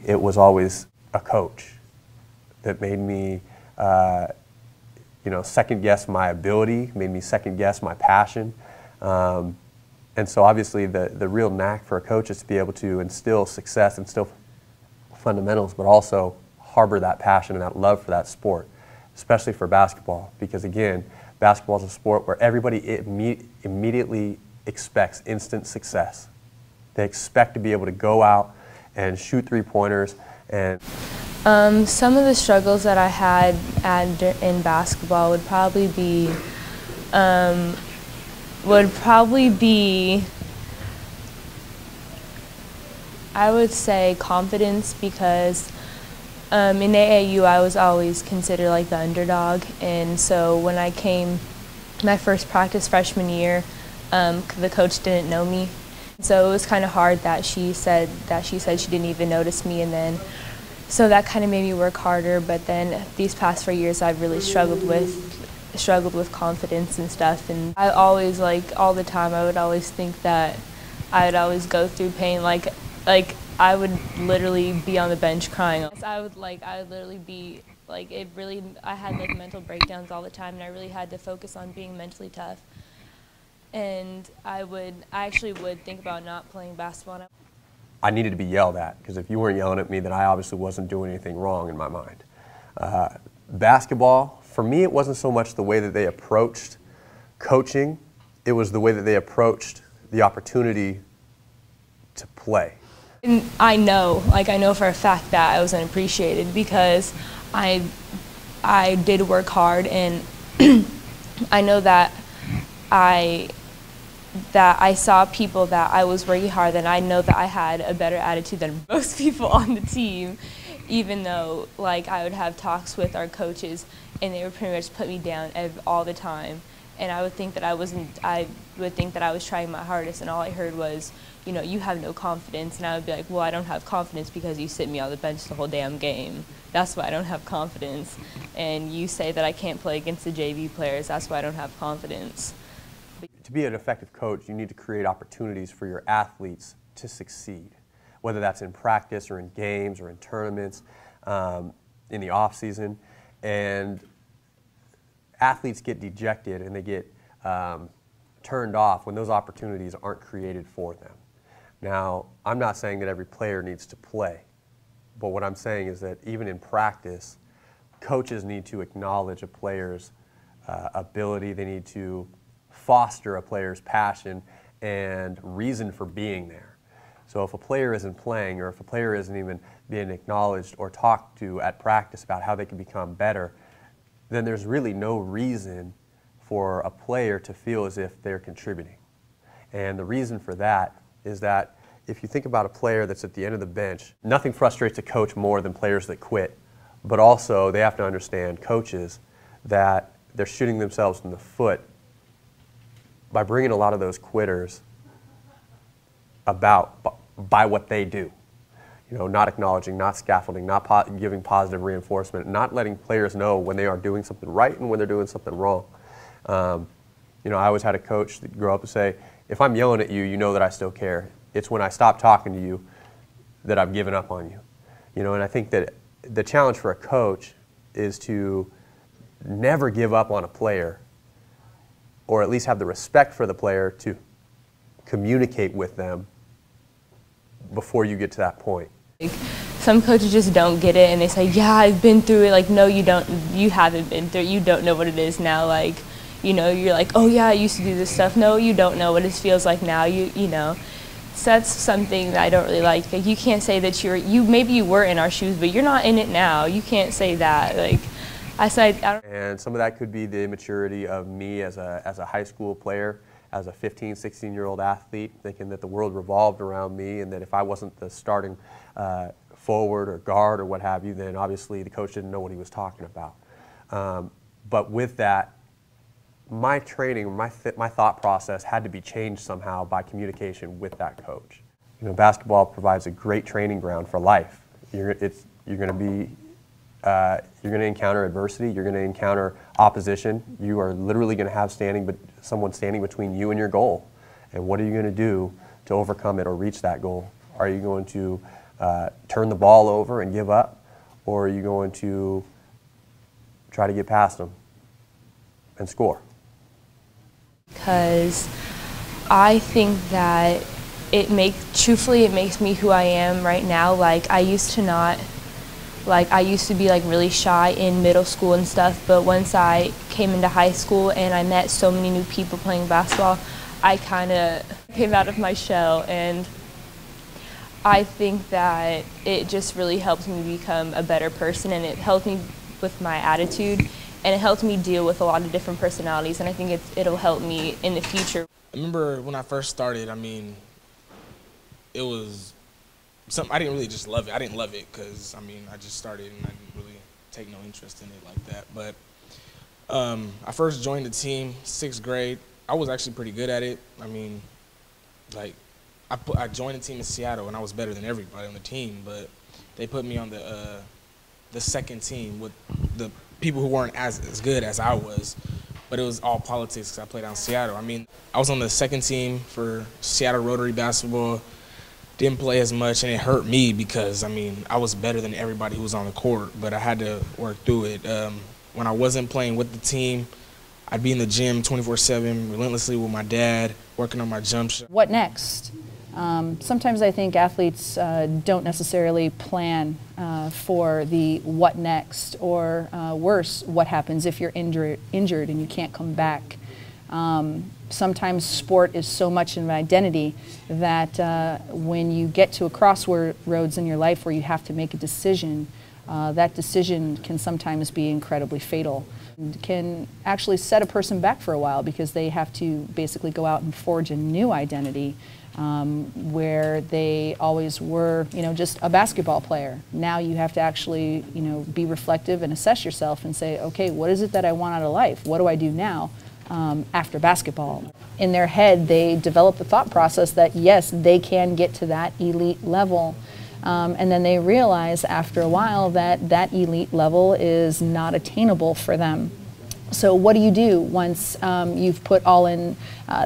it was always a coach that made me, second guess my ability, made me second guess my passion. And so obviously the real knack for a coach is to be able to instill success, instill fundamentals, but also harbor that passion and that love for that sport, especially for basketball. Because again, basketball is a sport where everybody immediately expects instant success. They expect to be able to go out and shoot three-pointers. And some of the struggles that I had in basketball would probably be I would say confidence, because in AAU I was always considered like the underdog, and so when I came my first practice freshman year, the coach didn't know me, so it was kind of hard that she said she didn't even notice me, and then so that kind of made me work harder. But then these past 4 years I've really struggled with confidence and stuff, and I always, all the time, I would always think that I would always go through pain, like I would literally be on the bench crying. I would literally be I had mental breakdowns all the time, and I really had to focus on being mentally tough. And I actually would think about not playing basketball. I needed to be yelled at, because if you weren't yelling at me, then I obviously wasn't doing anything wrong in my mind. Basketball, for me, it wasn't so much the way that they approached coaching, it was the way that they approached the opportunity to play. And I know for a fact that I wasn't appreciated, because I did work hard, and I know that I saw people that I was working hard, and I know that I had a better attitude than most people on the team, even though I would have talks with our coaches and they would pretty much put me down all the time, and I would think that I was trying my hardest, and all I heard was, you have no confidence, and I would be like, well, I don't have confidence because you sit me on the bench the whole damn game. That's why I don't have confidence. And you say that I can't play against the JV players, that's why I don't have confidence. To be an effective coach, you need to create opportunities for your athletes to succeed, whether that's in practice or in games or in tournaments, in the off season. And athletes get dejected and they get turned off when those opportunities aren't created for them. Now, I'm not saying that every player needs to play, but what I'm saying is that even in practice, coaches need to acknowledge a player's ability. They need to foster a player's passion and reason for being there. So if a player isn't playing, or if a player isn't even being acknowledged or talked to at practice about how they can become better, then there's really no reason for a player to feel as if they're contributing. And the reason for that is that if you think about a player that's at the end of the bench, nothing frustrates a coach more than players that quit, but also they have to understand, coaches, that they're shooting themselves in the foot by bringing a lot of those quitters by what they do. Not acknowledging, not scaffolding, not giving positive reinforcement, not letting players know when they are doing something right and when they're doing something wrong. I always had a coach that grow up and say, if I'm yelling at you, you know that I still care. It's when I stop talking to you that I've given up on you. And I think that the challenge for a coach is to never give up on a player, or at least have the respect for the player to communicate with them before you get to that point. Some coaches just don't get it, and they say, yeah, I've been through it. No, you don't. You haven't been through it. You don't know what it is now. You're like, oh yeah, I used to do this stuff. No, you don't know what it feels like now. You know. So that's something that I don't really like. You can't say that maybe you were in our shoes, but you're not in it now. You can't say that. And some of that could be the immaturity of me as a high school player, as a 15, 16-year-old athlete, thinking that the world revolved around me, and that if I wasn't the starting forward or guard or what have you, then obviously the coach didn't know what he was talking about. But with that, my training, my thought process had to be changed somehow by communication with that coach. Basketball provides a great training ground for life. You're going to encounter adversity. You're going to encounter opposition. You are literally going to have someone standing between you and your goal. And what are you going to do to overcome it or reach that goal? Are you going to turn the ball over and give up, or are you going to try to get past them and score? Because I think that truthfully, it makes me who I am right now. Like, I used to be like really shy in middle school and stuff, but once I came into high school and I met so many new people playing basketball, I kind of came out of my shell, and I think that it just really helped me become a better person, and it helped me with my attitude, and it helped me deal with a lot of different personalities, and I think it'll help me in the future. I remember when I first started, I mean, it was something, I didn't really just love it. I didn't love it because, I mean, I just started and I didn't really take no interest in it like that. But I first joined the team 6th grade. I was actually pretty good at it. I mean, like, I joined the team in Seattle and I was better than everybody on the team, but they put me on the second team with the people who weren't as good as I was. But it was all politics because I played out in Seattle. I mean, I was on the second team for Seattle Rotary basketball. Didn't play as much, and it hurt me because, I mean, I was better than everybody who was on the court, but I had to work through it. When I wasn't playing with the team, I'd be in the gym 24/7, relentlessly with my dad, working on my jump shot. What next? Sometimes I think athletes don't necessarily plan for the what next, or worse, what happens if you're injured and you can't come back. Sometimes sport is so much of an identity that when you get to a crossroads in your life where you have to make a decision, that decision can sometimes be incredibly fatal. It can actually set a person back for a while because they have to basically go out and forge a new identity where they always were, just a basketball player. Now you have to actually, be reflective and assess yourself and say, okay, what is it that I want out of life? What do I do now? After basketball. In their head, they develop the thought process that yes, they can get to that elite level. And then they realize after a while that that elite level is not attainable for them. So what do you do once you've put all in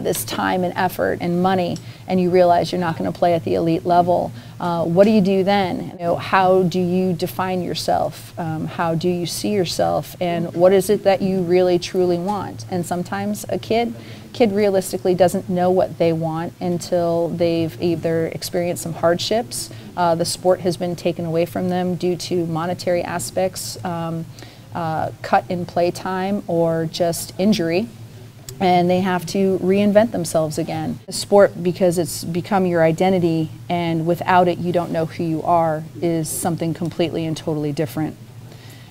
this time and effort and money and you realize you're not going to play at the elite level? What do you do then? How do you define yourself? How do you see yourself? And what is it that you really truly want? And sometimes a kid realistically doesn't know what they want until they've either experienced some hardships, the sport has been taken away from them due to monetary aspects, cut in play time, or just injury, and they have to reinvent themselves again. Sport, because it's become your identity, and without it you don't know who you are, is something completely and totally different.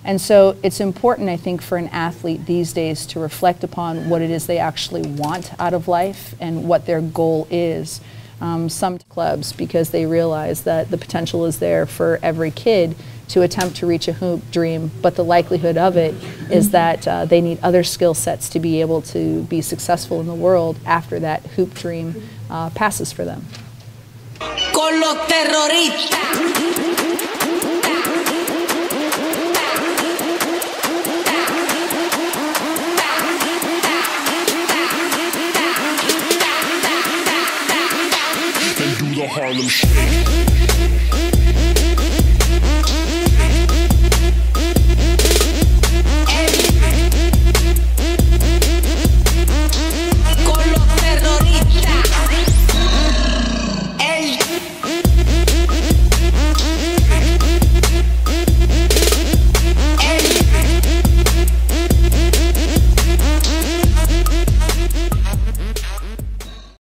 And so it's important, I think, for an athlete these days to reflect upon what it is they actually want out of life and what their goal is. Some clubs, because they realize that the potential is there for every kid to attempt to reach a hoop dream, but the likelihood of it is that they need other skill sets to be able to be successful in the world after that hoop dream passes for them. Con los terroristas.